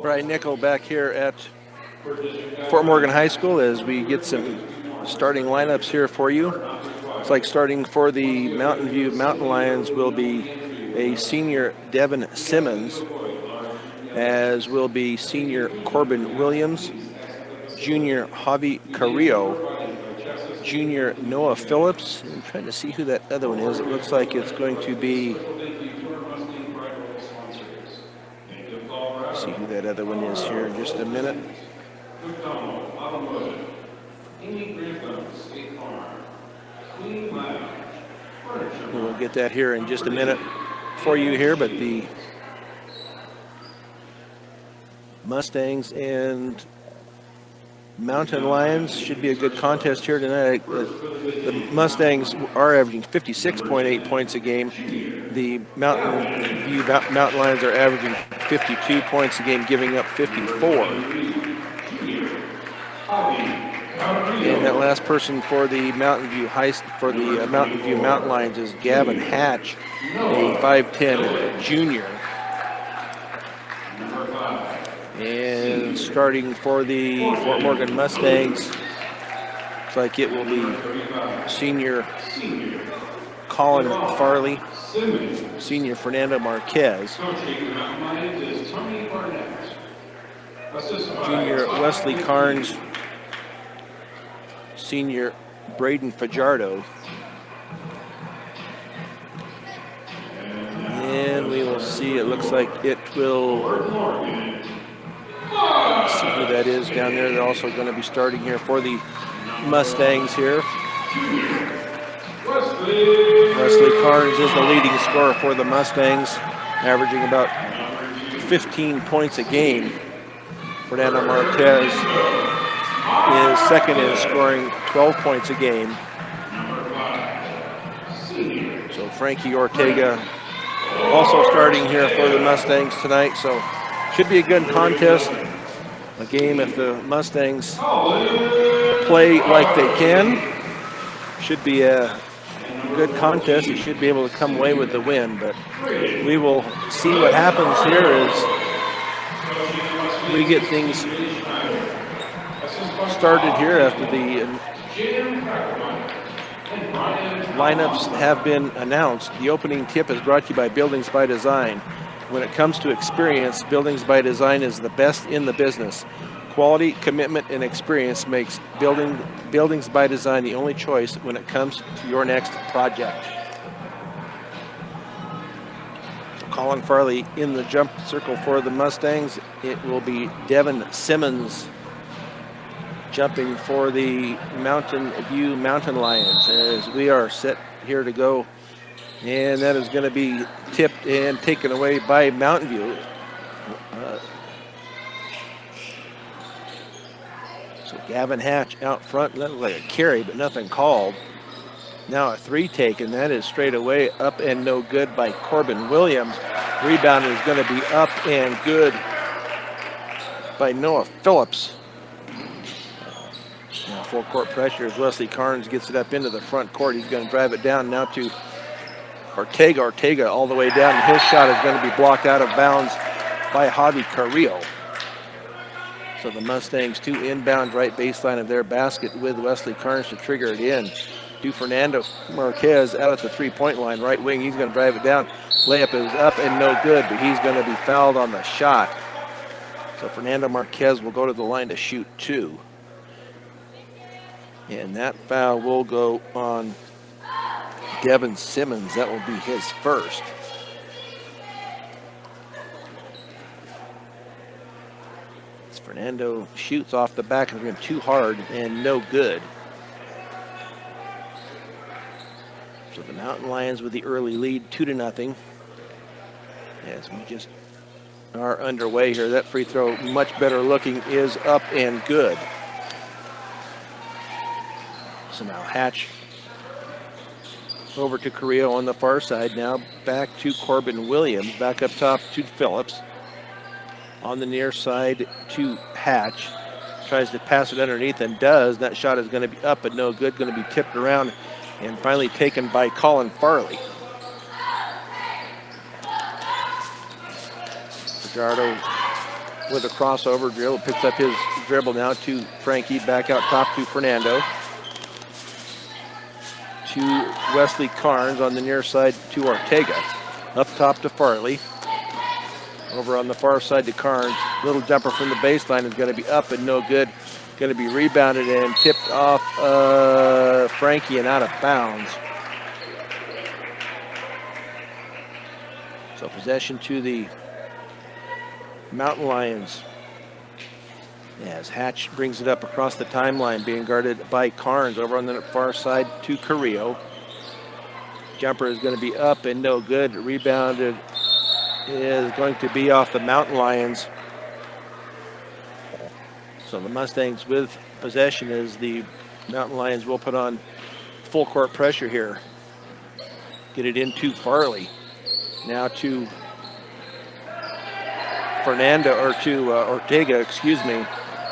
Brian Nickel back here at Fort Morgan High School as we get some starting lineups here for you. It's like starting for the Mountain View Mountain Lions will be a senior Devin Simmons, as will be senior Corbin Williams, junior Javi Carrillo, junior Noah Phillips. I'm trying to see who that other one is. It looks like it's going to be, see who that other one is here in just a minute. We'll get that here in just a minute for you here, but the Mustangs and Mountain Lions should be a good contest here tonight. The Mustangs are averaging 56.8 points a game. The Mountain View Mountain Lions are averaging 52 points a game, giving up 54. And that last person for the Mountain View Mountain Lions is Gavin Hatch, a 5'10" junior. And starting for the Fort Morgan Mustangs, looks like it will be senior Colin Farley, senior Fernando Marquez, junior Wesley Carnes, senior Braden Fajardo, and we will see, it looks like it will, see who that is down there. They're also going to be starting here for the Mustangs here. Wesley Carnes is the leading scorer for the Mustangs, averaging about 15 points a game. Fernando Marquez is second in scoring 12 points a game. So Frankie Ortega also starting here for the Mustangs tonight. So should be a good contest. A game if the Mustangs play like they can. Should be a good contest. They should be able to come away with the win, but we will see what happens here as we get things started here after the lineups have been announced. The opening tip is brought to you by Buildings by Design. When it comes to experience, Buildings by Design is the best in the business. Quality, commitment, and experience makes Buildings by Design the only choice when it comes to your next project. Colin Farley in the jump circle for the Mustangs. It will be Devin Simmons jumping for the Mountain View Mountain Lions as we are set here to go. And that is going to be tipped and taken away by Mountain View. So Gavin Hatch out front, that looked like a carry, but nothing called. Now a three taken, that is straight away up and no good by Corbin Williams. Rebound is going to be up and good by Noah Phillips. Now full court pressure as Wesley Carnes gets it up into the front court. He's going to drive it down now to Ortega. Ortega all the way down, and his shot is going to be blocked out of bounds by Javi Carrillo. So the Mustangs to inbound right baseline of their basket with Wesley Carnes to trigger it in. To Fernando Marquez out at the three-point line, right wing. He's going to drive it down. Layup is up and no good, but he's going to be fouled on the shot. So Fernando Marquez will go to the line to shoot two. And that foul will go on Devin Simmons. That will be his first. As Fernando shoots off the back of him too hard and no good. So the Mountain Lions with the early lead, 2-0. As we just are underway here, that free throw, much better looking, is up and good. So now Hatch over to Carrillo on the far side. Now back to Corbin Williams. Back up top to Phillips. On the near side to Hatch. Tries to pass it underneath and does. That shot is going to be up but no good. Going to be tipped around and finally taken by Colin Farley. Fajardo with a crossover dribble, picks up his dribble now to Frankie, back out top to Fernando. To Wesley Carnes on the near side to Ortega. Up top to Farley. Over on the far side to Carnes. Little jumper from the baseline is going to be up and no good. Going to be rebounded and tipped off Frankie and out of bounds. So possession to the Mountain Lions. As Hatch brings it up across the timeline, being guarded by Carnes over on the far side to Carrillo. Jumper is going to be up and no good. Rebounded is going to be off the Mountain Lions. So the Mustangs with possession as the Mountain Lions will put on full court pressure here. Get it into Farley. Now to Fernando, or to Ortega, excuse me.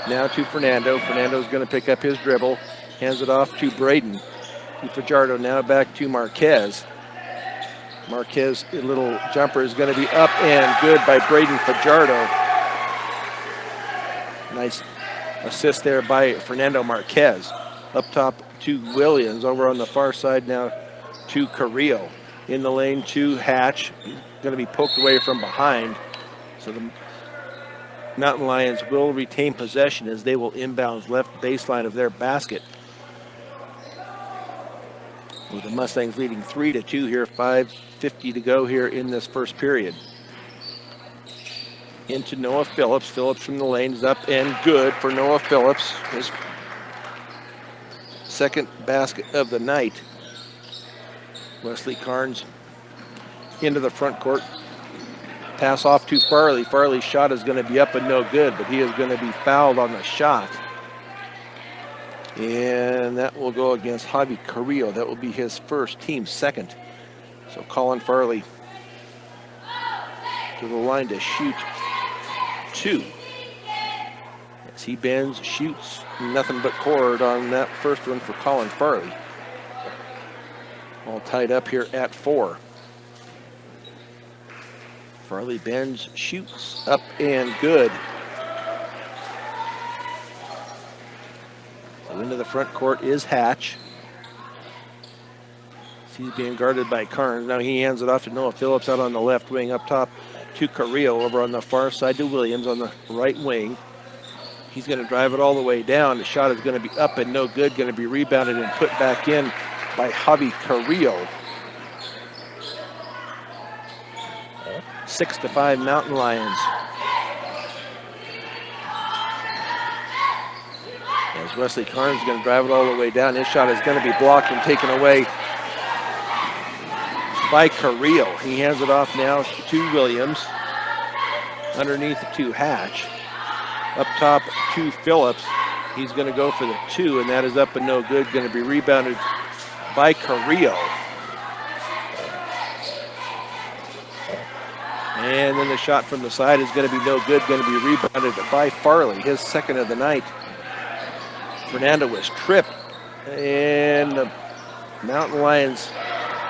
Now to Fernando. Fernando's going to pick up his dribble. Hands it off to Braden. To Fajardo. Now back to Marquez. Marquez, a little jumper is going to be up and good by Braden Fajardo. Nice assist there by Fernando Marquez. Up top to Williams. Over on the far side now to Carrillo. In the lane to Hatch. Going to be poked away from behind. So the Mountain Lions will retain possession as they will inbounds left baseline of their basket. With the Mustangs leading 3-2 here, 5:50 to go here in this first period. Into Noah Phillips. Phillips from the lane is up and good for Noah Phillips. His second basket of the night. Wesley Carnes into the front court. Pass off to Farley. Farley's shot is going to be up and no good, but he is going to be fouled on the shot. And that will go against Javi Carrillo. That will be his first, team second. So Colin Farley to the line to shoot 2. As he bends, shoots, nothing but cord on that first one for Colin Farley. All tied up here at 4. Farley bends, shoots, up and good. So into the front court is Hatch. He's being guarded by Carnes. Now he hands it off to Noah Phillips out on the left wing. Up top to Carrillo. Over on the far side to Williams on the right wing. He's going to drive it all the way down. The shot is going to be up and no good. Going to be rebounded and put back in by Javi Carrillo. 6-5 Mountain Lions. As Wesley Carnes is going to drive it all the way down. His shot is going to be blocked and taken away by Carrillo. He hands it off now to Williams. Underneath to Hatch. Up top to Phillips. He's going to go for the 2, and that is up and no good. Going to be rebounded by Carrillo. And then the shot from the side is going to be no good. Going to be rebounded by Farley, his second of the night. Fernando was tripped. And the Mountain Lions,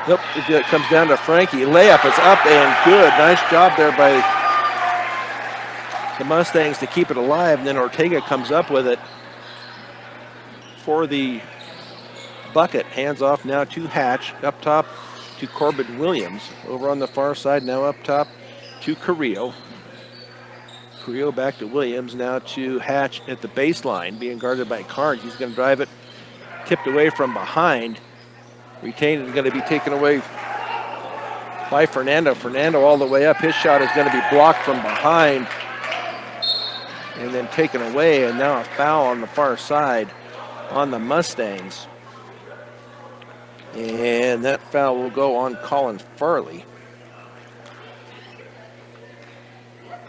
nope, it comes down to Frankie. Layup is up and good. Nice job there by the Mustangs to keep it alive. And then Ortega comes up with it for the bucket. Hands off now to Hatch. Up top to Corbin Williams. Over on the far side now up top to Carrillo. Carrillo back to Williams. Now to Hatch at the baseline, being guarded by Carnes. He's going to drive it, tipped away from behind. Retained and going to be taken away by Fernando. Fernando all the way up. His shot is going to be blocked from behind and then taken away. And now a foul on the far side on the Mustangs. And that foul will go on Colin Farley.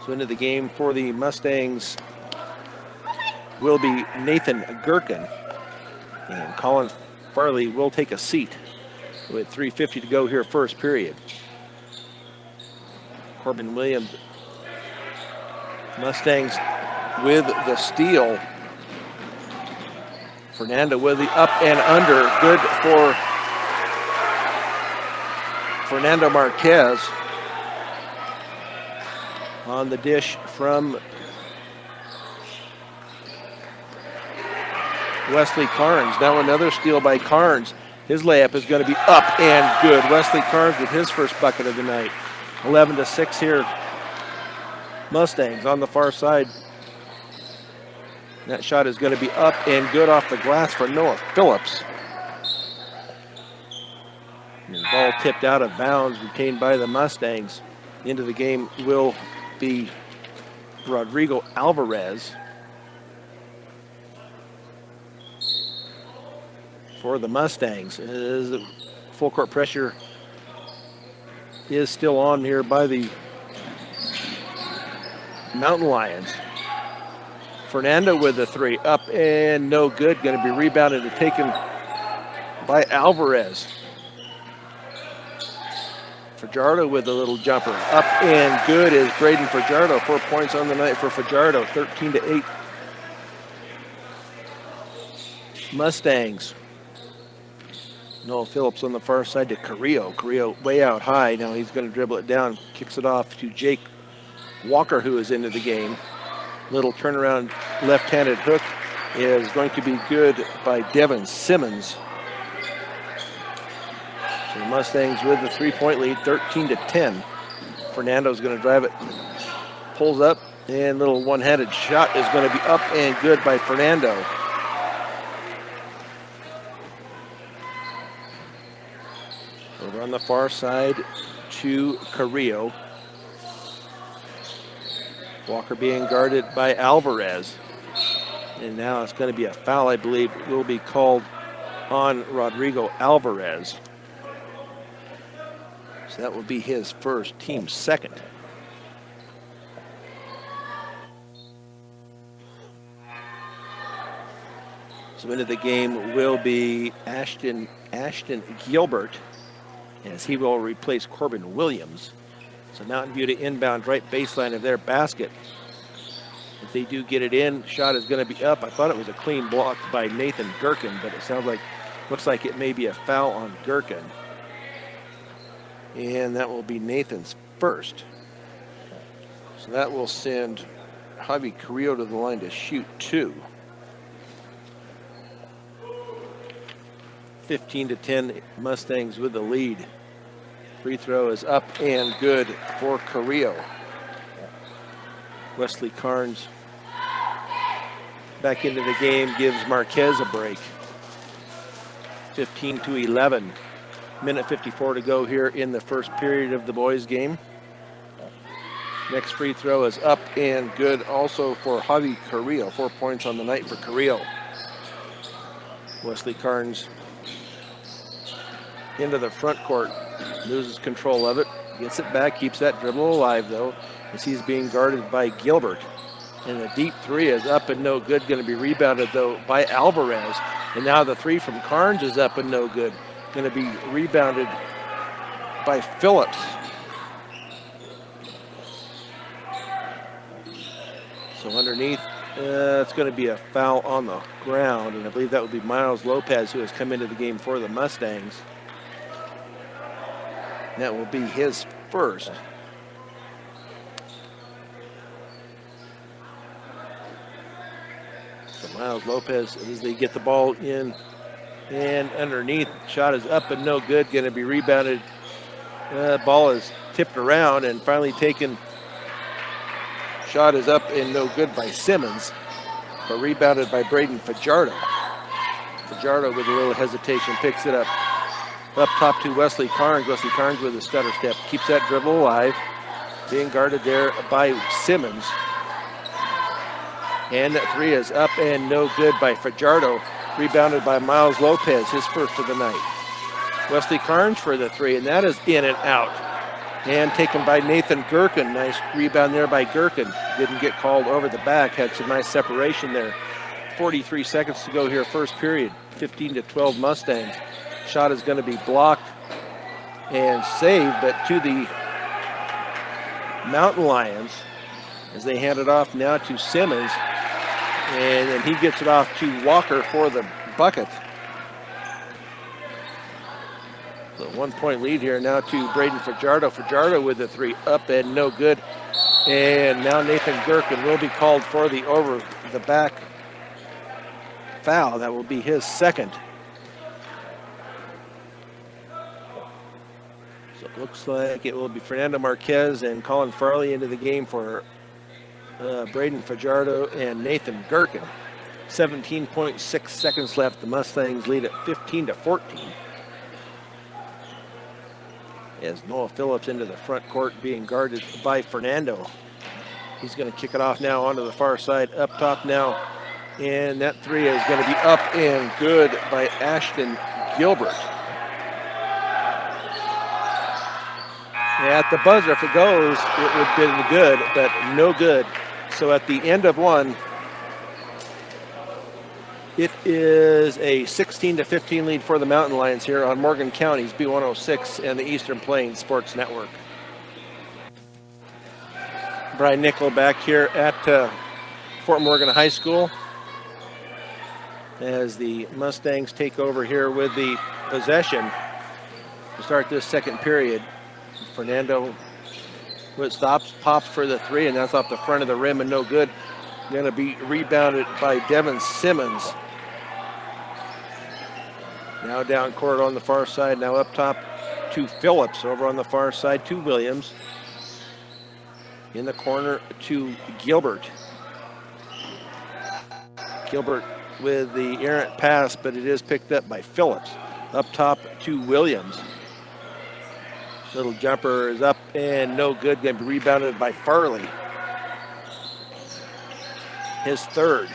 So into the game for the Mustangs will be Nathan Gherkin. And Colin Farley will take a seat with 3:50 to go here first period. Corbin Williams, Mustangs with the steal. Fernando with the up and under. Good for Fernando Marquez. On the dish from Wesley Carnes. Now another steal by Carnes. His layup is going to be up and good. Wesley Carnes with his first bucket of the night. 11-6 here. Mustangs on the far side. That shot is going to be up and good off the glass for Noah Phillips. And the ball tipped out of bounds, retained by the Mustangs. Into the game will be Rodrigo Alvarez for the Mustangs. The full court pressure is still on here by the Mountain Lions. Fernando with the three, up and no good. Going to be rebounded and taken by Alvarez. Fajardo with a little jumper, up and good is Braden Fajardo. 4 points on the night for Fajardo, 13-8. Mustangs. Noah Phillips on the far side to Carrillo. Carrillo way out high. Now he's going to dribble it down, kicks it off to Jake Walker, who is into the game. Little turnaround left-handed hook is going to be good by Devin Simmons. So the Mustangs with the 3-point lead, 13-10. Fernando's going to drive it, pulls up, and little one-handed shot is going to be up and good by Fernando. Over on the far side to Carrillo. Walker being guarded by Alvarez. And now it's going to be a foul, I believe, will be called on Rodrigo Alvarez. So that will be his first, team second. So into the game will be Ashton Gilbert, as he will replace Corbin Williams. So Mountain View to inbound right baseline of their basket. If they do get it in, shot is going to be up. I thought it was a clean block by Nathan Gherkin, but it sounds like, looks like it may be a foul on Gherkin. And that will be Nathan's first. So that will send Javi Carrillo to the line to shoot two. 15-10 Mustangs with the lead. Free throw is up and good for Carrillo. Wesley Carnes back into the game, gives Marquez a break. 15-11. Minute 54 to go here in the first period of the boys' game. Next free throw is up and good also for Javi Carrillo. 4 points on the night for Carrillo. Wesley Carnes into the front court, loses control of it, gets it back, keeps that dribble alive though, as he's being guarded by Gilbert. And the deep three is up and no good, going to be rebounded though by Alvarez. And now the three from Carnes is up and no good, going to be rebounded by Phillips. So underneath, it's going to be a foul on the ground, and I believe that would be Miles Lopez, who has come into the game for the Mustangs. That will be his first. So Miles Lopez, as they get the ball in and underneath, shot is up and no good, going to be rebounded. Ball is tipped around and finally taken. Shot is up and no good by Simmons, but rebounded by Braden Fajardo. Fajardo with a little hesitation picks it up. Up top to Wesley Carnes. Wesley Carnes with a stutter step. Keeps that dribble alive. Being guarded there by Simmons. And that three is up and no good by Fajardo. Rebounded by Miles Lopez, his first of the night. Wesley Carnes for the three, and that is in and out. And taken by Nathan Gherkin. Nice rebound there by Gherkin. Didn't get called over the back. Had some nice separation there. 43 seconds to go here, first period. 15-12 Mustangs. Shot is going to be blocked and saved, but to the Mountain Lions as they hand it off now to Simmons, and then he gets it off to Walker for the bucket. So 1 point lead here now to Braden Fajardo. Fajardo with the three, up and no good. And now Nathan Gherkin will be called for the over the back foul. That will be his second. So it looks like it will be Fernando Marquez and Colin Farley into the game for Braden Fajardo and Nathan Gherkin. 17.6 seconds left. The Mustangs lead at 15-14. As Noah Phillips into the front court being guarded by Fernando. He's going to kick it off now onto the far side, up top now. And that three is going to be up and good by Ashton Gilbert. At the buzzer, if it goes, it would have been good, but no good. So at the end of one, it is a 16-15 lead for the Mountain Lions here on Morgan County's B106 and the Eastern Plains Sports Network. Brian Nickel back here at Fort Morgan High School as the Mustangs take over here with the possession to start this second period. Fernando stops, pops for the three, and that's off the front of the rim and no good. Going to be rebounded by Devin Simmons. Now down court on the far side, now up top to Phillips. Over on the far side to Williams. In the corner to Gilbert. Gilbert with the errant pass, but it is picked up by Phillips. Up top to Williams. Little jumper is up and no good. Going to be rebounded by Farley. His third.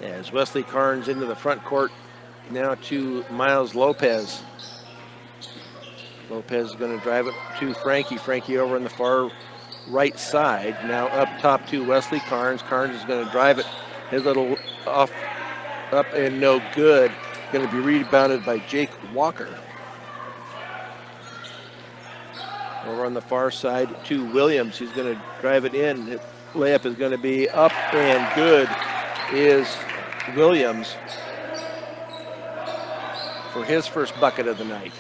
As Wesley Carnes into the front court, now to Miles Lopez. Lopez is going to drive it to Frankie. Frankie over on the far right side. Now up top to Wesley Carnes. Carnes is going to drive it. His little off, up and no good. Going to be rebounded by Jake Walker. Over on the far side to Williams. He's going to drive it in. The layup is going to be up and good. Is Williams for his first bucket of the night.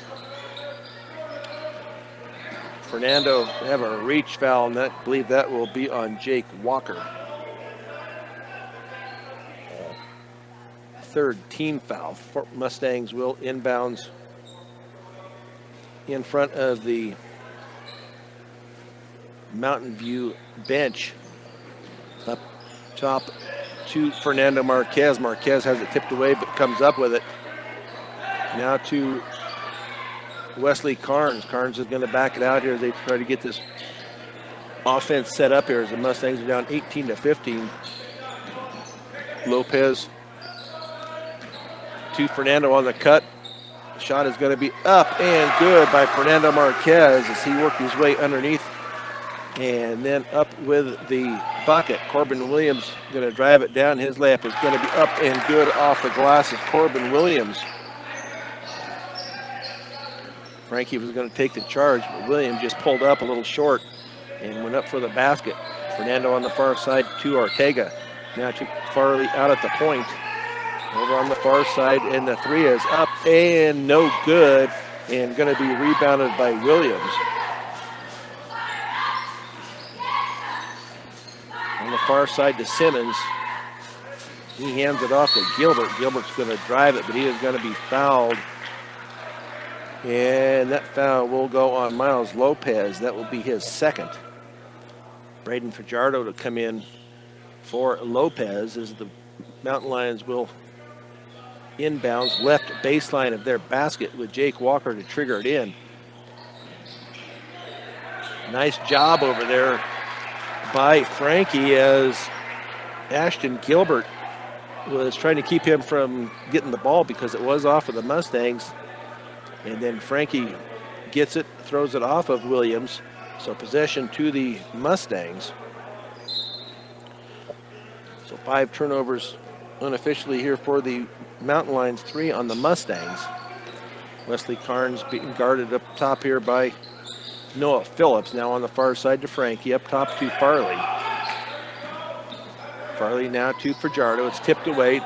Fernando have a reach foul, and I believe that will be on Jake Walker. Third team foul. Mustangs will inbounds in front of the Mountain View bench. Up top to Fernando Marquez. Marquez has it tipped away but comes up with it. Now to Wesley Carnes. Carnes is going to back it out here as they try to get this offense set up here as the Mustangs are down 18-15. Lopez to Fernando on the cut. The shot is going to be up and good by Fernando Marquez as he worked his way underneath and then up with the bucket. Corbin Williams going to drive it down. His layup is going to be up and good off the glass of Corbin Williams. Frankie was going to take the charge, but Williams just pulled up a little short and went up for the basket. Fernando on the far side to Ortega. Now to Farley out at the point. Over on the far side, and the three is up and no good, and going to be rebounded by Williams. On the far side to Simmons. He hands it off to Gilbert. Gilbert's going to drive it, but he is going to be fouled. And that foul will go on Miles Lopez. That will be his second. Braden Fajardo to come in for Lopez as the Mountain Lions will inbounds left baseline of their basket with Jake Walker to trigger it in. Nice job over there by Frankie as Ashton Gilbert was trying to keep him from getting the ball because it was off of the Mustangs. And then Frankie gets it, throws it off of Williams. So possession to the Mustangs. So 5 turnovers unofficially here for the Mountain Lions, 3 on the Mustangs. Wesley Carnes being guarded up top here by Noah Phillips. Now on the far side to Frankie, up top to Farley. Farley now to Fajardo. It's tipped away,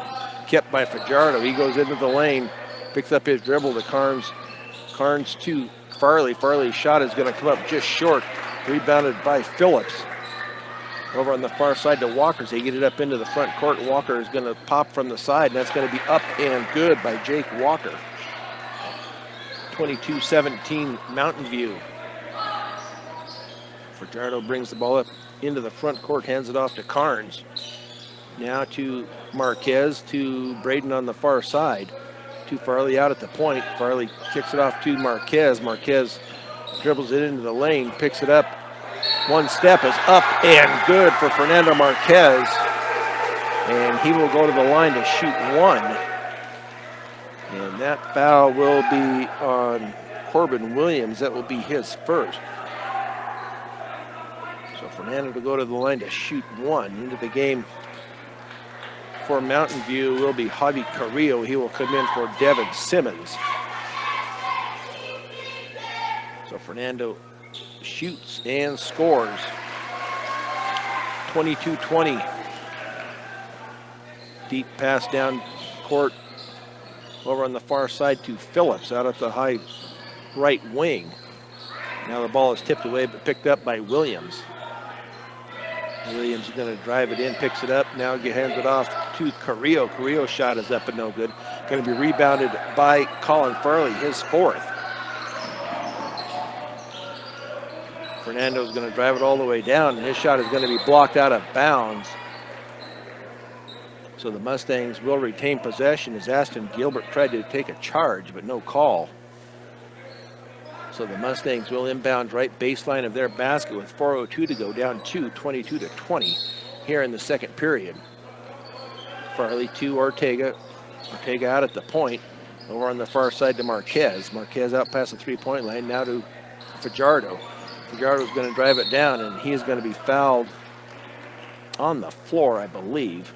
kept by Fajardo. He goes into the lane, picks up his dribble to Carnes. Carnes to Farley. Farley's shot is going to come up just short. Rebounded by Phillips. Over on the far side to Walker. They get it up into the front court. Walker is going to pop from the side, and that's going to be up and good by Jake Walker. 22-17 Mountain View. Fajardo brings the ball up into the front court, hands it off to Carnes. Now to Marquez, to Braden on the far side. To Farley out at the point. Farley kicks it off to Marquez. Marquez dribbles it into the lane, picks it up. One step is up and good for Fernando Marquez. And he will go to the line to shoot one. And that foul will be on Corbin Williams. That will be his first. So Fernando to go to the line to shoot one. Into the game for Mountain View will be Javi Carrillo. He will come in for Devin Simmons. So Fernando shoots and scores. 22-20. Deep pass down court over on the far side to Phillips out at the high right wing. Now the ball is tipped away but picked up by Williams. Williams is going to drive it in, picks it up. Now he hands it off to Carrillo. Carrillo's shot is up and no good. Going to be rebounded by Colin Farley, his fourth. Fernando's going to drive it all the way down, and his shot is going to be blocked out of bounds. So the Mustangs will retain possession as Aston Gilbert tried to take a charge, but no call. So the Mustangs will inbound right baseline of their basket with 4:02 to go, down 22-20 here in the second period. Farley to Ortega. Ortega out at the point. Over on the far side to Marquez. Marquez out past the three-point line. Now to Fajardo. Fajardo's going to drive it down, and he is going to be fouled on the floor, I believe.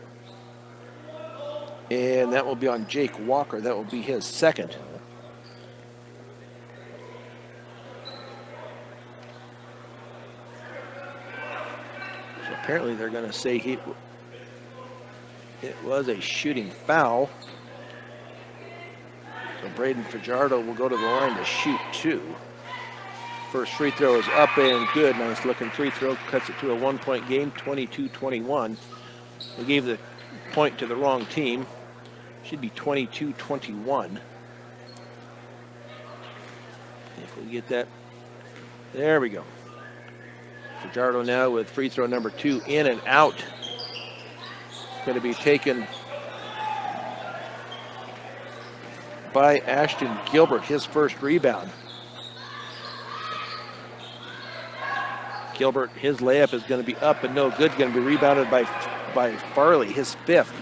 And that will be on Jake Walker. That will be his second. So apparently they're going to say it was a shooting foul. So Braden Fajardo will go to the line to shoot two. First free throw is up and good. Nice looking free throw. Cuts it to a 1-point game, 22-21. They gave the point to the wrong team. Should be 22-21. If we get that. There we go. Fajardo now with free throw number 2 in and out. Going to be taken by Ashton Gilbert, his first rebound. Gilbert, his layup is going to be up and no good. Going to be rebounded by Farley, his fifth.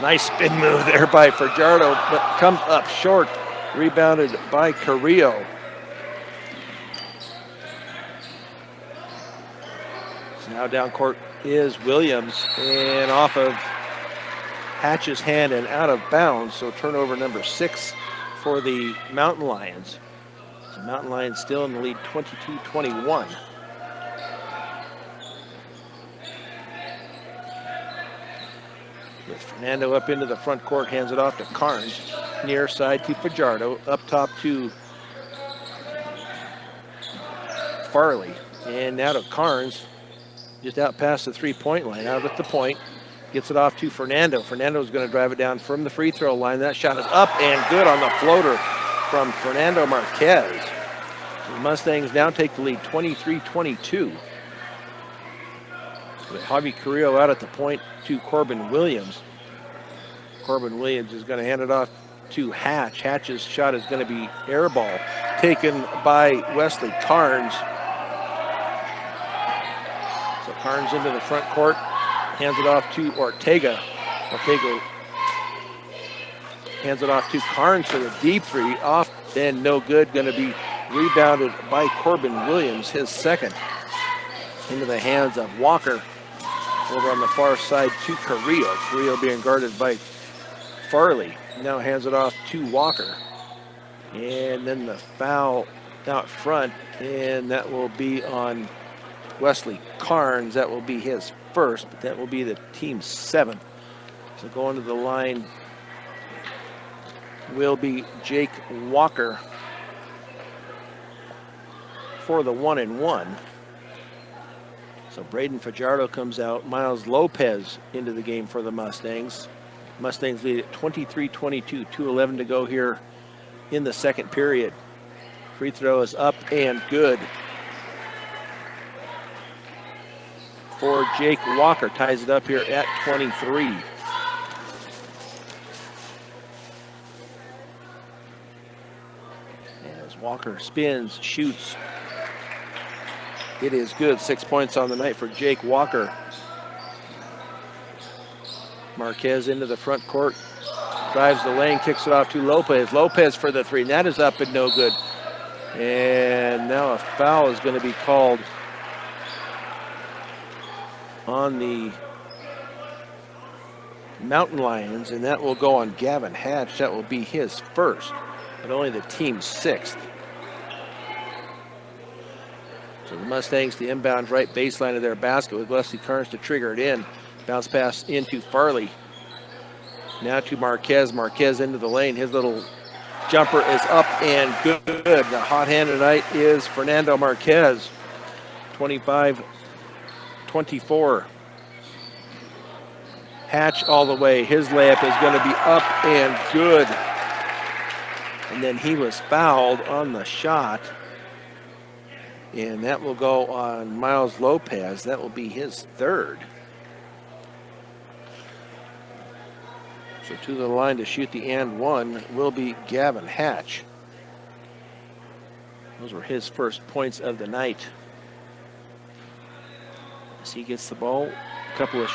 Nice spin move there by Fajardo, but comes up short. Rebounded by Carrillo. So now down court is Williams, and off of Hatch's hand and out of bounds. So turnover number 6 for the Mountain Lions. So Mountain Lions still in the lead, 22-21. With Fernando up into the front court, hands it off to Carnes. Near side to Fajardo, up top to Farley. And now to Carnes, just out past the three-point line, out at the point. Gets it off to Fernando. Fernando's going to drive it down from the free throw line. That shot is up and good on the floater from Fernando Marquez. The Mustangs now take the lead, 23-22. With Javi Carrillo out at the point to Corbin Williams. Corbin Williams is going to hand it off to Hatch. Hatch's shot is going to be air ball, taken by Wesley Carnes. So Carnes into the front court, hands it off to Ortega. Ortega hands it off to Carnes for the deep three, off and no good. Going to be rebounded by Corbin Williams, his second. Into the hands of Walker. Over on the far side to Carrillo. Carrillo being guarded by Farley. Now hands it off to Walker. And then the foul out front, and that will be on Wesley Carnes. That will be his first, but that will be the team's 7th. So going to the line will be Jake Walker for the 1-and-1. So Braden Fajardo comes out. Miles Lopez into the game for the Mustangs. Mustangs lead at 23-22, 2:11 to go here in the second period. Free throw is up and good for Jake Walker. Ties it up here at 23. As Walker spins, shoots. It is good. 6 points on the night for Jake Walker. Marquez into the front court. Drives the lane, kicks it off to Lopez. Lopez for the three. And that is up and no good. And now a foul is going to be called on the Mountain Lions, and that will go on Gavin Hatch. That will be his first, but only the team's sixth. So the Mustangs to inbound right baseline of their basket with Wesley Carnes to trigger it in. Bounce pass into Farley. Now to Marquez. Marquez into the lane. His little jumper is up and good. The hot hand tonight is Fernando Marquez. 25-24. Hatch all the way. His layup is going to be up and good. And then he was fouled on the shot. And that will go on Miles Lopez. That will be his third. So to the line to shoot the and one will be Gavin Hatch. Those were his first points of the night. As he gets the ball, a couple of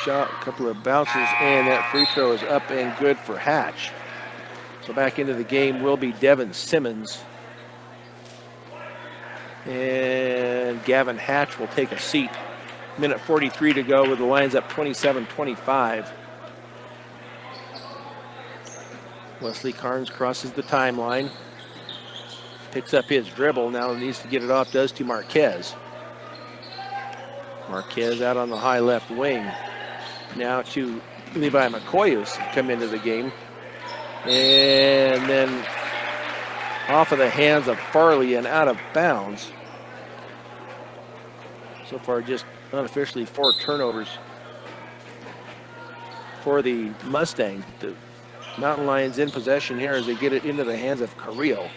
bounces, and that free throw is up and good for Hatch. So back into the game will be Devin Simmons. And Gavin Hatch will take a seat. Minute 43 to go with the Lions up 27-25. Wesley Carnes crosses the timeline. Picks up his dribble. Now needs to get it off. Does to Marquez. Marquez out on the high left wing. Now to Levi McCoy, who's come into the game. And then off of the hands of Farley and out of bounds. So far, just unofficially 4 turnovers for the Mustangs. The Mountain Lions in possession here as they get it into the hands of Carrillo.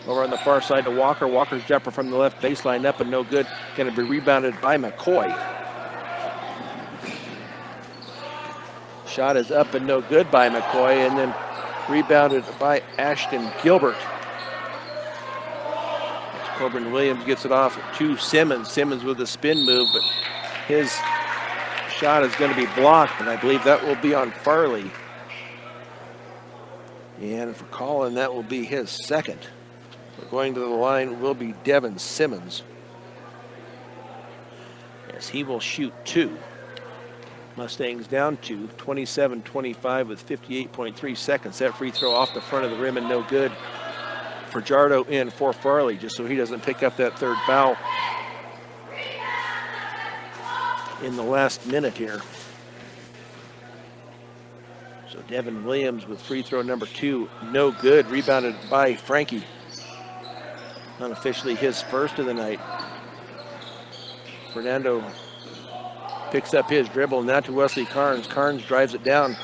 Over on the far side to Walker. Walker's jumper from the left baseline up and no good. Going to be rebounded by McCoy. Shot is up and no good by McCoy, and then rebounded by Ashton Gilbert. Corbin Williams gets it off to Simmons. Simmons with a spin move, but his shot is going to be blocked, and I believe that will be on Farley. And for Colin, that will be his second. But going to the line will be Devin Simmons, as he will shoot 2. Mustangs down to 27-25 with 58.3 seconds. That free throw off the front of the rim and no good. Fajardo in for Farley, just so he doesn't pick up that third foul in the last minute here. So Devin Williams with free throw number 2, no good. Rebounded by Frankie. Unofficially his first of the night. Fernando picks up his dribble now to Wesley Carnes. Carnes drives it down.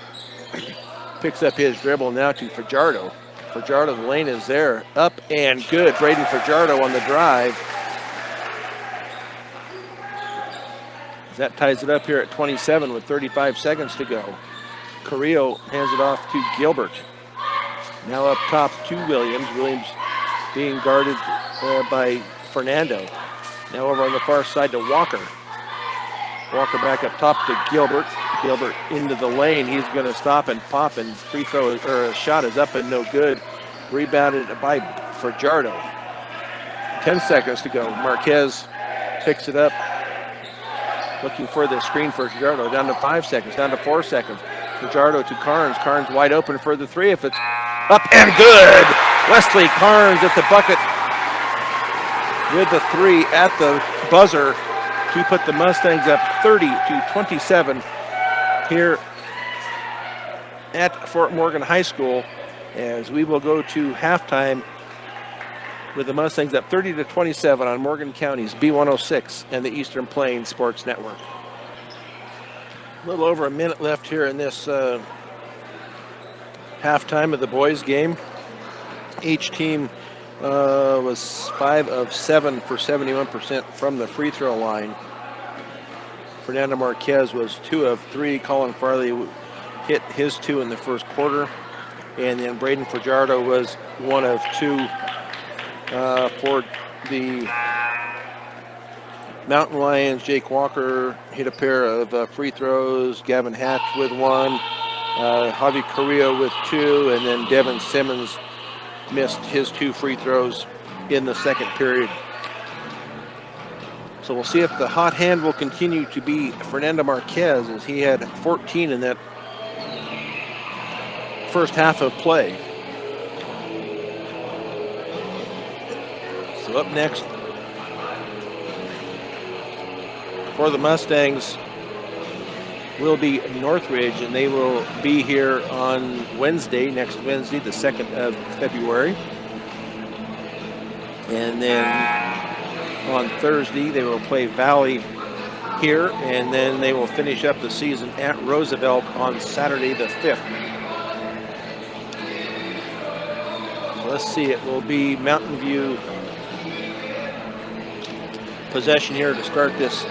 Picks up his dribble now to Fajardo. Fajardo, the lane is there. Up and good. Braden Fajardo on the drive. That ties it up here at 27 with 35 seconds to go. Carrillo hands it off to Gilbert. Now up top to Williams. Williams being guarded by Fernando. Now over on the far side to Walker. Walker back up top to Gilbert. Gilbert into the lane. He's going to stop and pop, and free throw or a shot is up and no good. Rebounded by Fajardo. 10 seconds to go. Marquez picks it up. Looking for the screen for Fajardo. Down to 5 seconds. Down to 4 seconds. Fajardo to Carnes. Carnes wide open for the 3. If it's up and good. Wesley Carnes at the bucket with the 3 at the buzzer to put the Mustangs up 30-27 here at Fort Morgan High School, as we will go to halftime with the Mustangs up 30-27 on Morgan County's B106 and the Eastern Plains Sports Network. A little over a minute left here in this halftime of the boys' game. Each team was 5 of 7 for 71% from the free throw line. Fernando Marquez was 2 of 3. Colin Farley hit his 2 in the first quarter. And then Braden Fajardo was 1 of 2 for the Mountain Lions. Jake Walker hit a pair of free throws. Gavin Hatch with 1. Javi Carrillo with 2. And then Devin Simmons missed his 2 free throws in the second period. So we'll see if the hot hand will continue to be Fernando Marquez, as he had 14 in that first half of play. So up next for the Mustangs will be Northridge, and they will be here on Wednesday, next Wednesday, the 2nd of February. And then on Thursday, they will play Valley here, and then they will finish up the season at Roosevelt on Saturday the 5th. So let's see, it will be Mountain View possession here to start this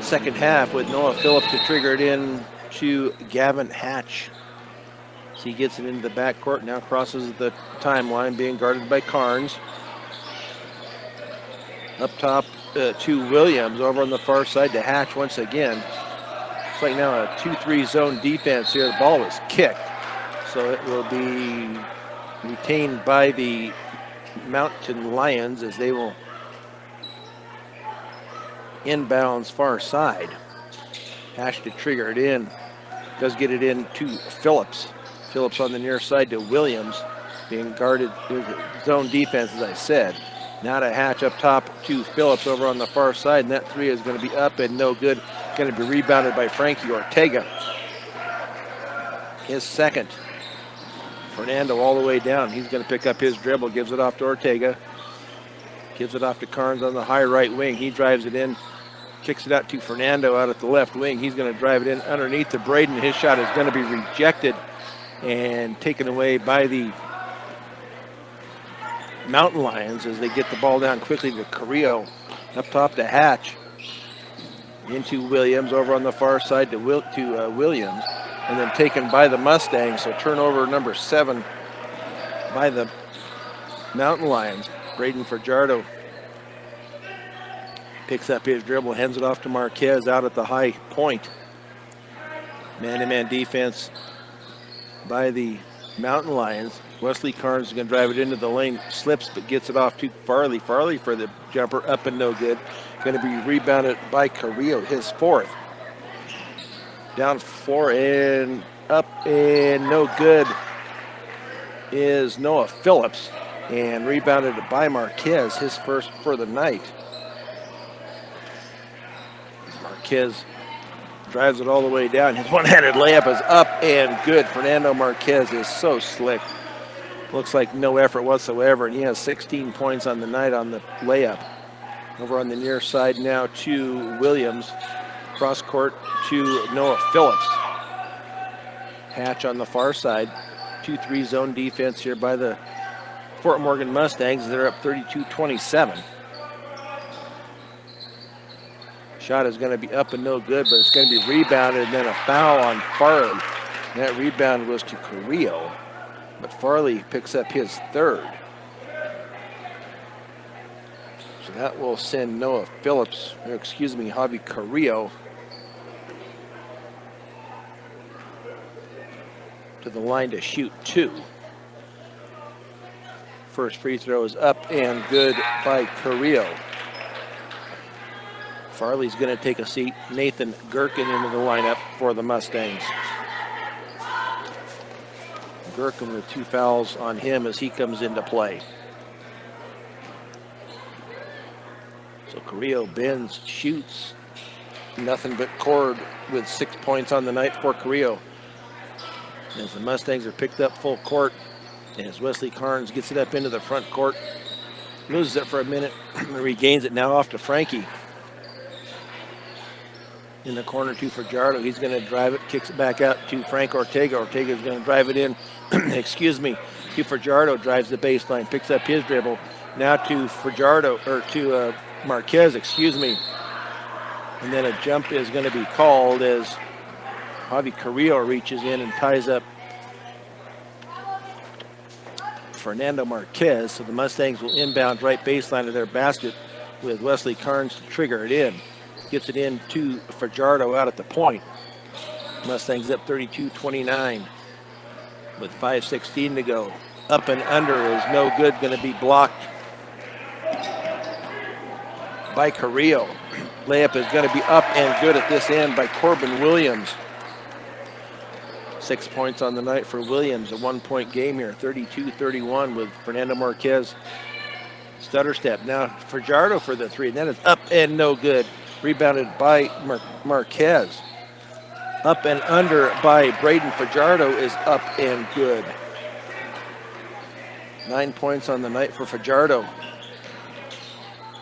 second half, with Noah Phillips to trigger it in to Gavin Hatch. So he gets it into the backcourt, now crosses the timeline, being guarded by Carnes. Up top to Williams, over on the far side to Hatch once again. It's like now a 2-3 zone defense here. The ball was kicked, so it will be retained by the Mountain Lions as they will inbounds far side. Hatch to trigger it in. Does get it in to Phillips. Phillips on the near side to Williams, being guarded. Zone defense, as I said. Now to Hatch up top to Phillips over on the far side, and that 3 is going to be up and no good. Going to be rebounded by Frankie Ortega. His second. Fernando all the way down. He's going to pick up his dribble, gives it off to Ortega. Gives it off to Carnes on the high right wing. He drives it in, kicks it out to Fernando out at the left wing. He's going to drive it in underneath to Braden. His shot is going to be rejected and taken away by the Mountain Lions as they get the ball down quickly to Carrillo. Up top to Hatch. Into Williams, over on the far side to Williams. And then taken by the Mustangs. So turnover number 7 by the Mountain Lions. Braden Fajardo picks up his dribble, hands it off to Marquez out at the high point. Man-to-man defense by the Mountain Lions. Wesley Carnes is going to drive it into the lane, slips but gets it off to Farley. Farley for the jumper, up and no good. Going to be rebounded by Carrillo, his 4th. Down 4 and up and no good is Noah Phillips, and rebounded by Marquez, his 1st for the night. Marquez drives it all the way down. His one-handed layup is up and good. Fernando Marquez is so slick. Looks like no effort whatsoever, and he has 16 points on the night on the layup. Over on the near side now to Williams. Cross court to Noah Phillips. Hatch on the far side. 2-3 zone defense here by the Fort Morgan Mustangs. They're up 32-27. Shot is going to be up and no good, but it's going to be rebounded, and then a foul on Farley. That rebound was to Carrillo, but Farley picks up his 3rd. So that will send Noah Phillips, Javi Carrillo, to the line to shoot 2. First free throw is up and good by Carrillo. Farley's going to take a seat. Nathan Gherkin into the lineup for the Mustangs. Gherkin with 2 fouls on him as he comes into play. So Carrillo bends, shoots. Nothing but Cord with 6 points on the night for Carrillo. As the Mustangs are picked up full court, As Wesley Carnes gets it up into the front court, loses it for a minute, regains it now off to Frankie. In the corner to Fajardo. He's going to drive it, kicks it back out to Frank Ortega. Ortega's going to drive it in, excuse me, to Fajardo, drives the baseline, picks up his dribble. Now to Fajardo, or to Marquez, excuse me. And then a jump is going to be called as Javi Carrillo reaches in and ties up Fernando Marquez. So the Mustangs will inbound right baseline of their basket with Wesley Carnes to trigger it in. Gets it in to Fajardo out at the point. Mustangs up 32-29 with 5:16 to go. Up and under is no good, going to be blocked by Carrillo. Layup is going to be up and good at this end by Corbin Williams. 6 points on the night for Williams, a 1-point game here, 32-31 with Fernando Marquez stutter step. Now Fajardo for the three, and that is up and no good. Rebounded by Marquez. Up and under by Braden Fajardo is up and good. 9 points on the night for Fajardo.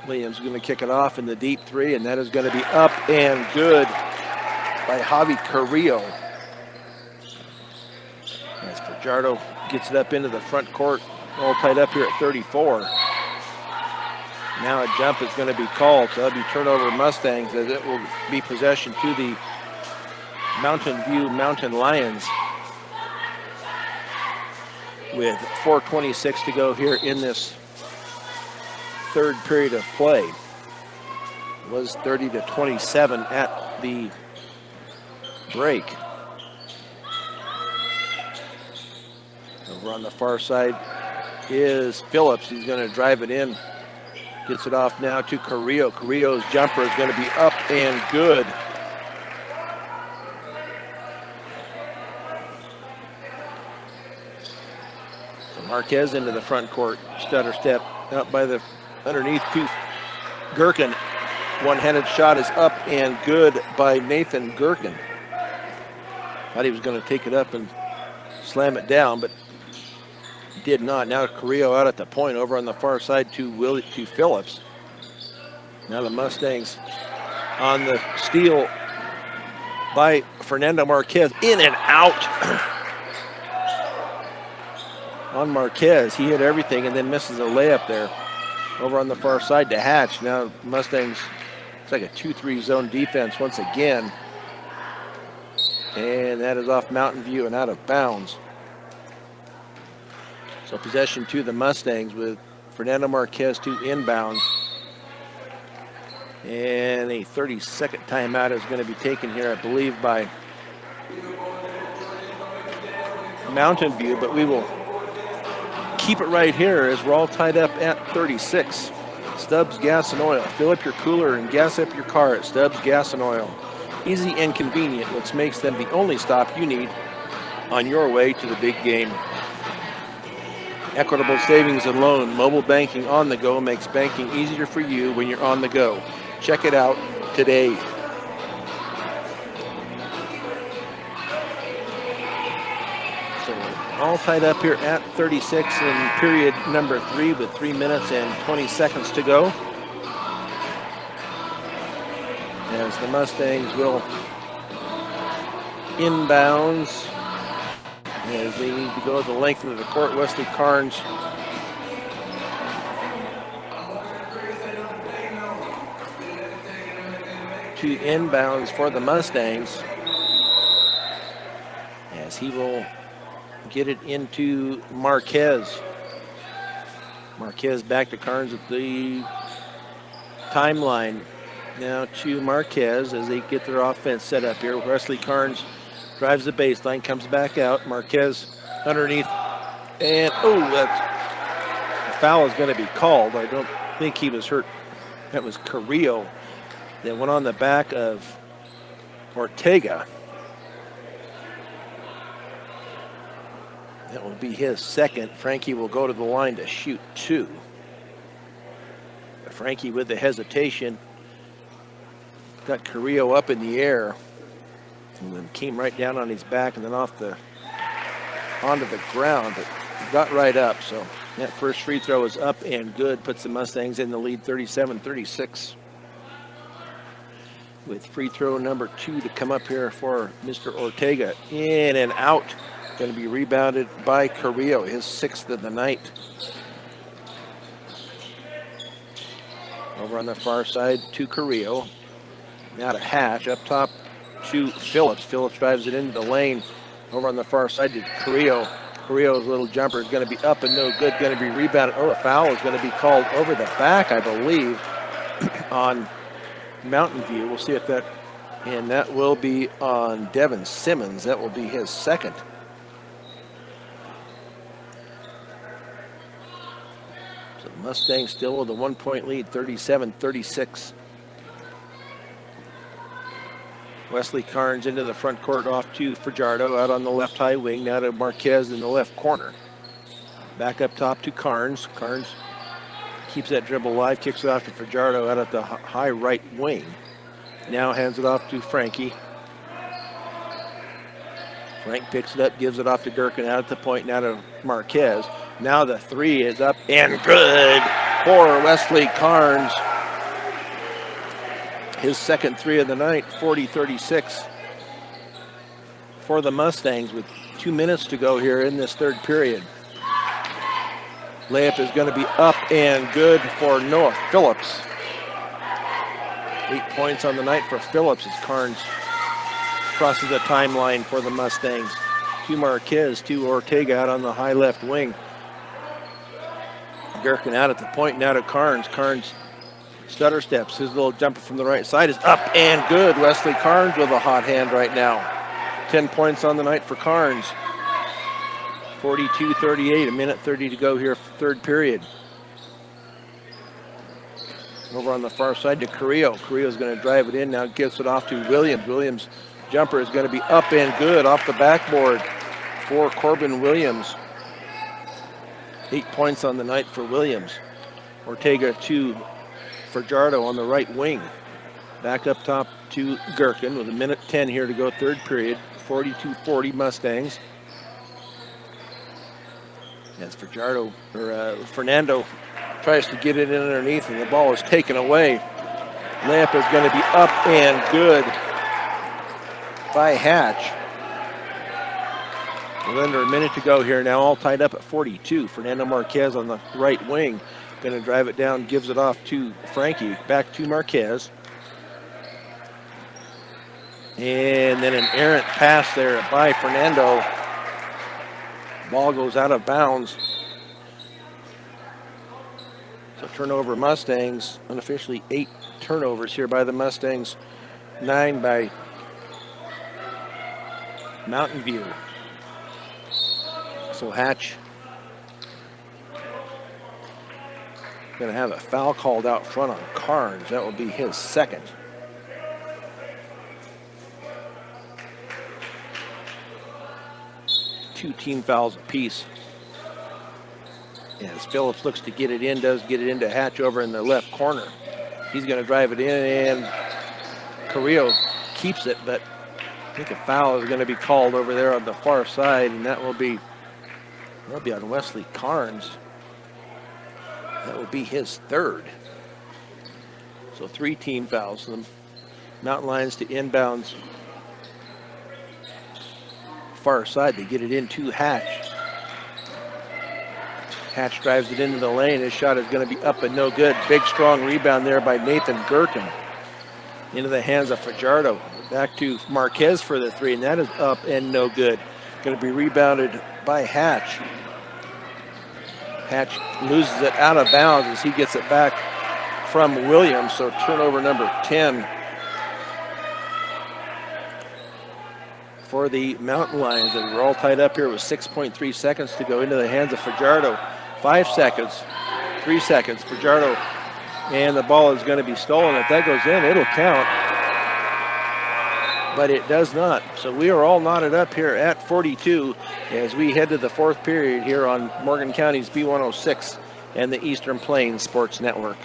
Williams going to kick it off in the deep three, and that is going to be up and good by Javi Carrillo. As Fajardo gets it up into the front court, all tied up here at 34. Now a jump is going to be called, so that'll be turnover Mustangs, as it will be possession to the Mountain View Mountain Lions with 4:26 to go here in this third period of play. It was 30-27 at the break. Over on the far side is Phillips. He's going to drive it in. Gets it off now to Carrillo. Carrillo's jumper is going to be up and good. So Marquez into the front court. Stutter step out by the underneath to Gherkin. One-handed shot is up and good by Nathan Gherkin. Thought he was going to take it up and slam it down, but did not. Now Carrillo out at the point over on the far side to Phillips. Now the Mustangs on the steal by Fernando Marquez. In and out on Marquez. He hit everything and then misses a layup there. Over on the far side to Hatch. Now Mustangs, it's like a 2-3 zone defense once again. And that is off Mountain View and out of bounds. So possession to the Mustangs with Fernando Marquez to inbounds. And a 30-second timeout is going to be taken here, I believe, by Mountain View. But we will keep it right here as we're all tied up at 36. Stubbs Gas and Oil. Fill up your cooler and gas up your car at Stubbs Gas and Oil. Easy and convenient, which makes them the only stop you need on your way to the big game. Equitable Savings and Loan, mobile banking on the go makes banking easier for you when you're on the go. Check it out today. So all tied up here at 36 in period number 3 with 3 minutes and 20 seconds to go. As the Mustangs will inbounds. As they need to go the length of the court, Wesley Carnes to inbounds for the Mustangs, as he will get it into Marquez. Marquez back to Carnes at the timeline. Now to Marquez as they get their offense set up here. Wesley Carnes drives the baseline, comes back out. Marquez underneath, and the foul is going to be called. I don't think he was hurt. That was Carrillo that went on the back of Ortega. That will be his second. Frankie will go to the line to shoot 2. Frankie with the hesitation. Got Carrillo up in the air and then came right down on his back and then onto the ground. But got right up. So that first free throw is up and good. Puts the Mustangs in the lead 37-36. With free throw number 2 to come up here for Mr. Ortega. In and out. Going to be rebounded by Carrillo, his 6th of the night. Over on the far side to Carrillo. Now to Hatch. Up top to Phillips. Phillips drives it into the lane. Over on the far side to Carrillo. Carrillo's little jumper is going to be up and no good. Going to be rebounded. Oh, a foul is going to be called over the back, I believe, on Mountain View. We'll see if that, and that will be on Devin Simmons. That will be his 2nd. So the Mustangs still with a 1-point lead, 37-36. Wesley Carnes into the front court off to Fajardo out on the left high wing. Now to Marquez in the left corner. Back up top to Carnes. Carnes keeps that dribble alive, kicks it off to Fajardo out at the high right wing. Now hands it off to Frankie. Frank picks it up, gives it off to Gherkin out at the point, now to Marquez. Now the 3 is up and good for Wesley Carnes. His 2nd 3 of the night, 40-36 for the Mustangs with 2 minutes to go here in this 3rd period. Layup is going to be up and good for Noah Phillips. 8 points on the night for Phillips as Carnes crosses the timeline for the Mustangs. To Marquez, to Ortega out on the high left wing. Gherkin out at the point, now to Carnes. Carnes stutter steps. His little jumper from the right side is up and good. Wesley Carnes with a hot hand right now. 10 points on the night for Carnes. 42-38, a minute 30 to go here, 3rd period. Over on the far side to Carrillo. Carrillo's going to drive it in, now gives it off to Williams. Williams' jumper is going to be up and good off the backboard for Corbin Williams. 8 points on the night for Williams. Ortega to Fajardo on the right wing. Back up top to Gherkin with a minute 10 here to go, 3rd period. 42-40 Mustangs. As Fernando tries to get it in underneath and the ball is taken away. Layup is going to be up and good by Hatch. With under a minute to go here now, all tied up at 42. Fernando Marquez on the right wing. Going to drive it down, gives it off to Frankie. Back to Marquez. And then an errant pass there by Fernando. Ball goes out of bounds. So turnover Mustangs, unofficially 8 turnovers here by the Mustangs. 9 by Mountain View. So Hatch going to have a foul called out front on Carnes. That will be his 2nd. Two team fouls apiece. As Phillips looks to get it in, does get it into Hatch over in the left corner. He's going to drive it in, and Carrillo keeps it, but I think a foul is going to be called over there on the far side, and that'll be on Wesley Carnes. That will be his 3rd. So 3 team fouls. The Mountain Lions to inbounds far side. They get it into Hatch. Hatch drives it into the lane. His shot is going to be up and no good. Big, strong rebound there by Nathan Gherkin. Into the hands of Fajardo. Back to Marquez for the 3, and that is up and no good. Going to be rebounded by Hatch. Hatch loses it out of bounds as he gets it back from Williams. So turnover number 10 for the Mountain Lions. And we're all tied up here with 6.3 seconds to go into the hands of Fajardo. 5 seconds, 3 seconds. Fajardo, and the ball is going to be stolen. If that goes in, it'll count. But it does not. So we are all knotted up here at 42 as we head to the 4th period here on Morgan County's B106 and the Eastern Plains Sports Network.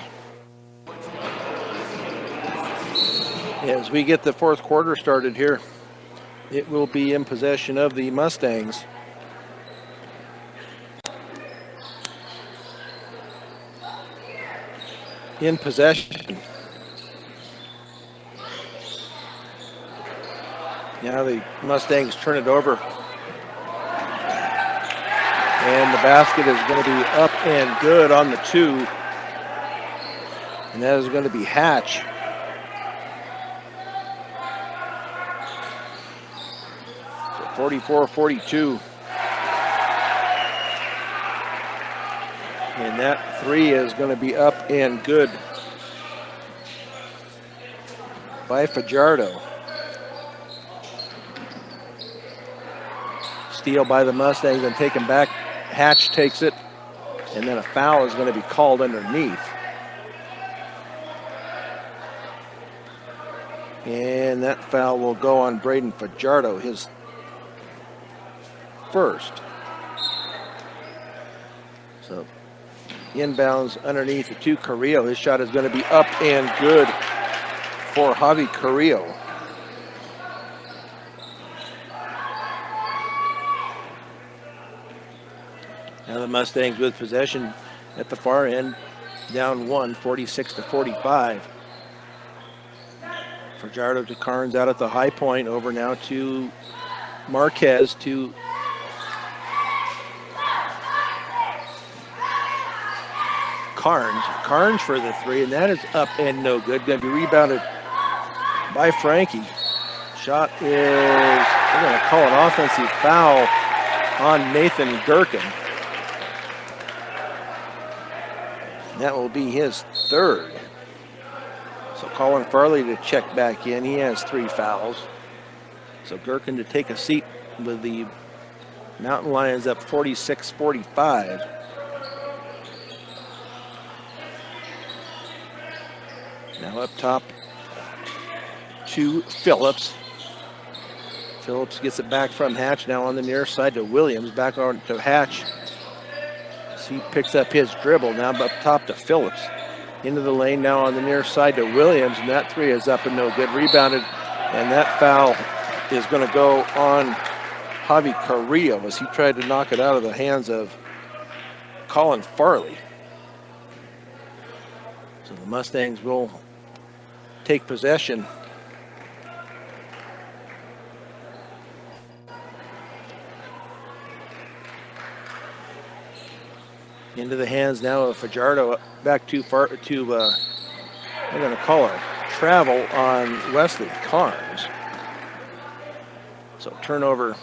As we get the 4th quarter started here, it will be in possession of the Mustangs. in possession. Now the Mustangs turn it over. And the basket is going to be up and good on the 2. And that is going to be Hatch. So 44-42. And that 3 is going to be up and good by Fajardo. Steal by the Mustangs and taken back. Hatch takes it, and then a foul is going to be called underneath. And that foul will go on Braden Fajardo, his first. So inbounds underneath to Carrillo. His shot is going to be up and good for Javi Carrillo. Now the Mustangs with possession at the far end, down 1, 46-45. Fajardo to Carnes out at the high point, over now to Marquez to Carnes. Carnes for the 3, and that is up and no good. Going to be rebounded by Frankie. Shot is, they're going to call an offensive foul on Nathan Gherkin. That will be his 3rd. So Colin Farley to check back in. He has 3 fouls. So Gherkin to take a seat with the Mountain Lions up 46-45. Now up top to Phillips. Phillips gets it back from Hatch. Now on the near side to Williams. Back on to Hatch. He picks up his dribble now up top to Phillips. Into the lane now on the near side to Williams, and that 3 is up and no good. Rebounded, and that foul is going to go on Javi Carrillo as he tried to knock it out of the hands of Colin Farley. So the Mustangs will take possession. Into the hands now of Fajardo, back too far to, they're going to call a travel on Wesley Carnes. So turnover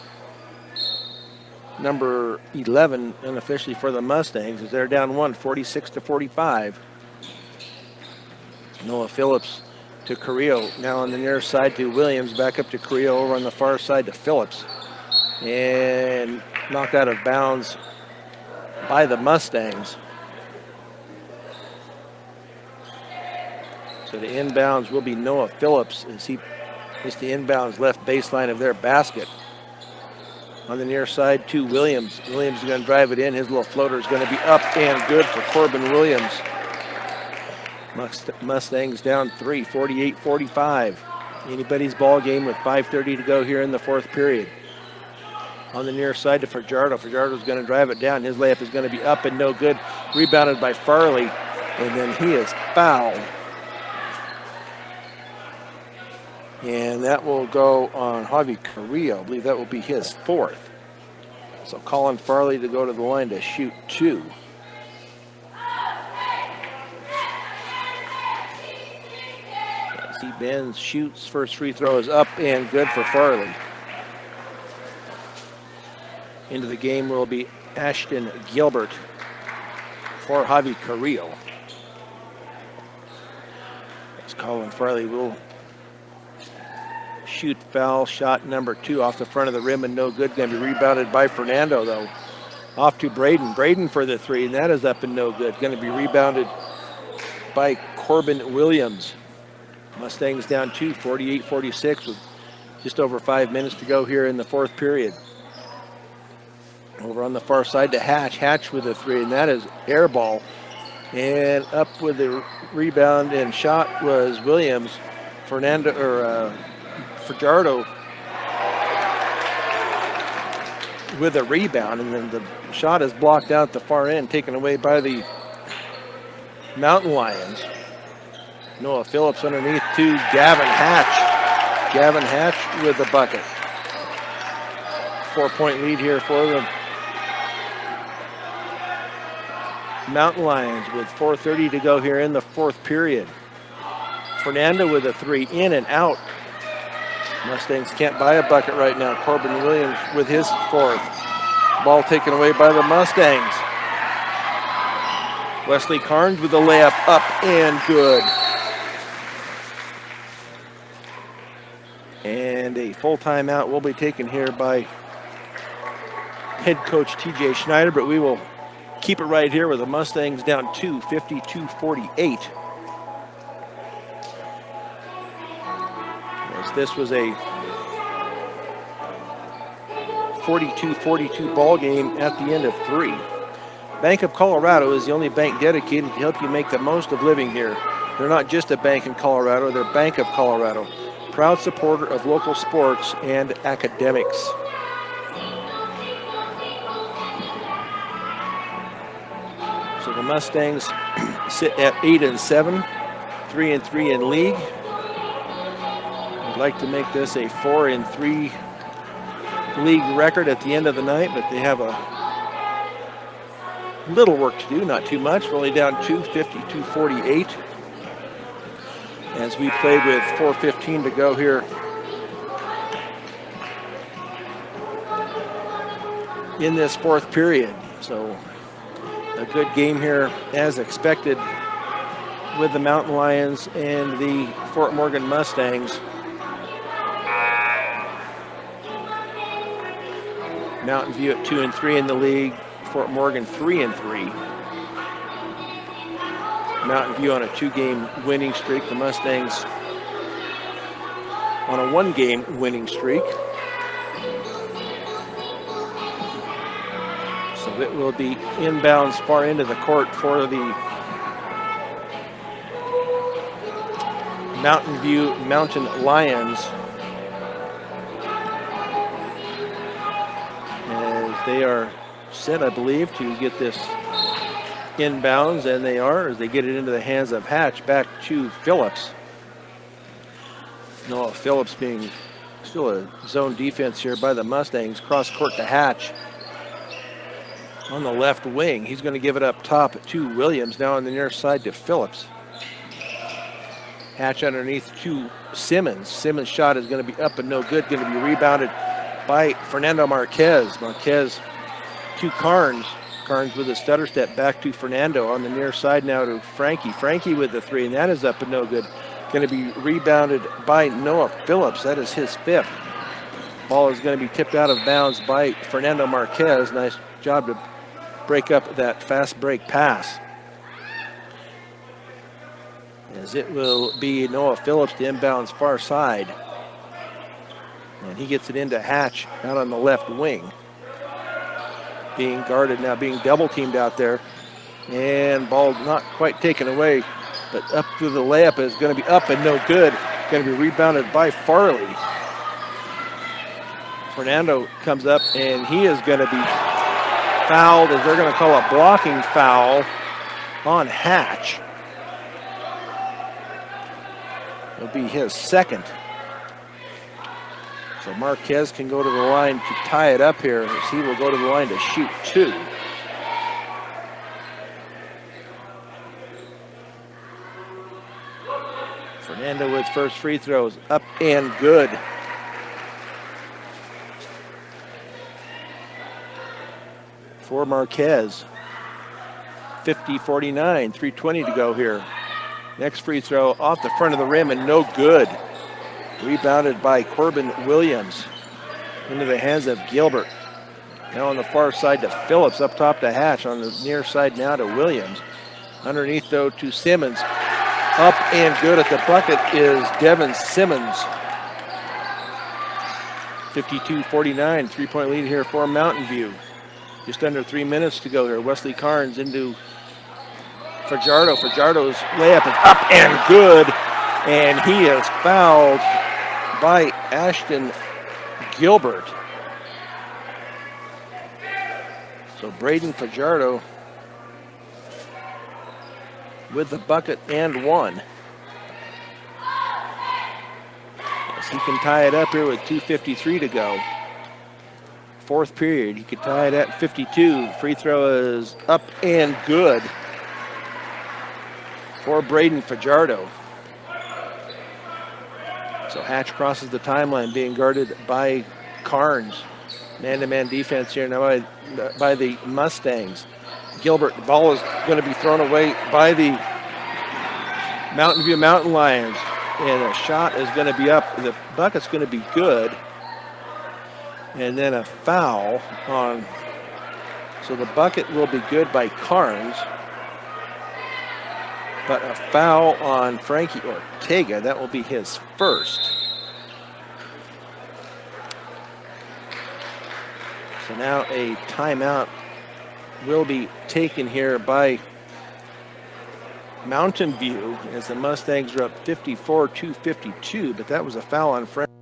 number 11 unofficially for the Mustangs as they're down 1, 46-45. Noah Phillips to Carrillo, now on the near side to Williams, back up to Carrillo, over on the far side to Phillips. And knocked out of bounds by the Mustangs. So the inbounds will be Noah Phillips as he hits the inbounds left baseline of their basket. On the near side to Williams. Williams is going to drive it in. His little floater is going to be up and good for Corbin Williams. Mustangs down 3, 48-45. Anybody's ball game with 5:30 to go here in the 4th period. On the near side to Fajardo. Fajardo's going to drive it down. His layup is going to be up and no good. Rebounded by Farley, and then he is fouled. And that will go on Javi Carrillo. I believe that will be his 4th. So Colin Farley to go to the line to shoot 2. As he bends, shoots, first free throw is up and good for Farley. Into the game will be Ashton Gilbert for Javi Carrillo. As Colin Farley will shoot foul shot number 2 off the front of the rim and no good. Going to be rebounded by Fernando though. Off to Braden. Braden for the 3, and that is up and no good. Going to be rebounded by Corbin Williams. Mustangs down 2, 48-46 with just over 5 minutes to go here in the 4th period. Over on the far side to Hatch. Hatch with a 3, and that is air ball. And up with the rebound and shot was Williams. Fajardo with a rebound, and then the shot is blocked out at the far end, taken away by the Mountain Lions. Noah Phillips underneath to Gavin Hatch. Gavin Hatch with the bucket. 4-point lead here for the Mountain Lions with 4:30 to go here in the fourth period. Fernando with a three, in and out. Mustangs can't buy a bucket right now. Corbin Williams with his fourth. Ball taken away by the Mustangs. Wesley Carnes with the layup up and good. And a full timeout will be taken here by head coach TJ Schneider, but we will keep it right here with the Mustangs down 2, 52-48. As this was a 42-42 ball game at the end of 3. Bank of Colorado is the only bank dedicated to help you make the most of living here. They're not just a bank in Colorado, they're Bank of Colorado. Proud supporter of local sports and academics. So the Mustangs sit at 8-7, 3-3 in league. I'd like to make this a 4-3 league record at the end of the night, but they have a little work to do, not too much. We're only down 2, 52-48. As we played with 4:15 to go here in this fourth period. So a good game here as expected with the Mountain Lions and the Fort Morgan Mustangs. Mountain View at 2-3 in the league. Fort Morgan 3-3. Mountain View on a 2-game winning streak. The Mustangs on a 1-game winning streak. So it will be inbounds far into the court for the Mountain View Mountain Lions. As they are set, I believe, to get this inbounds, and they are, as they get it into the hands of Hatch. Back to Phillips. Noah Phillips being still a zone defense here by the Mustangs. Cross court to Hatch on the left wing. He's going to give it up top to Williams. Now on the near side to Phillips. Hatch underneath to Simmons. Simmons' shot is going to be up and no good. Going to be rebounded by Fernando Marquez. Marquez to Carnes. Carnes with a stutter step back to Fernando on the near side now to Frankie. Frankie with the three, and that is up and no good. Going to be rebounded by Noah Phillips. That is his fifth. Ball is going to be tipped out of bounds by Fernando Marquez. Nice job to break up that fast break pass. As it will be Noah Phillips to inbounds far side. And he gets it into Hatch out on the left wing. Being guarded now, being double teamed out there. And ball not quite taken away, but up through the layup is going to be up and no good. Going to be rebounded by Farley. Fernando comes up and he is going to be fouled, as they're going to call a blocking foul on Hatch. It'll be his second. So Marquez can go to the line to tie it up here, as he will go to the line to shoot 2. Fernando with first free throws, up and good. For Marquez. 50-49, 3:20 to go here. Next free throw off the front of the rim and no good. Rebounded by Corbin Williams into the hands of Gilbert. Now on the far side to Phillips, up top to Hatch, on the near side now to Williams. Underneath though to Simmons. Up and good at the bucket is Devin Simmons. 52-49, 3-point lead here for Mountain View. Just under 3 minutes to go here. Wesley Carnes into Fajardo. Fajardo's layup is up and good, and he is fouled by Ashton Gilbert. So Braden Fajardo with the bucket and one. He can tie it up here with 2:53 to go. Fourth period, he could tie it at 52. Free throw is up and good for Braden Fajardo. So Hatch crosses the timeline, being guarded by Carnes. Man-to-man defense here now by the Mustangs. Gilbert, the ball is going to be thrown away by the Mountain View Mountain Lions. And a shot is going to be up. The bucket's going to be good. And then a foul on. So the bucket will be good by Carnes. But a foul on Frankie Ortega. That will be his first. So now a timeout will be taken here by Mountain View as the Mustangs are up 54-52, but that was a foul on Frankie.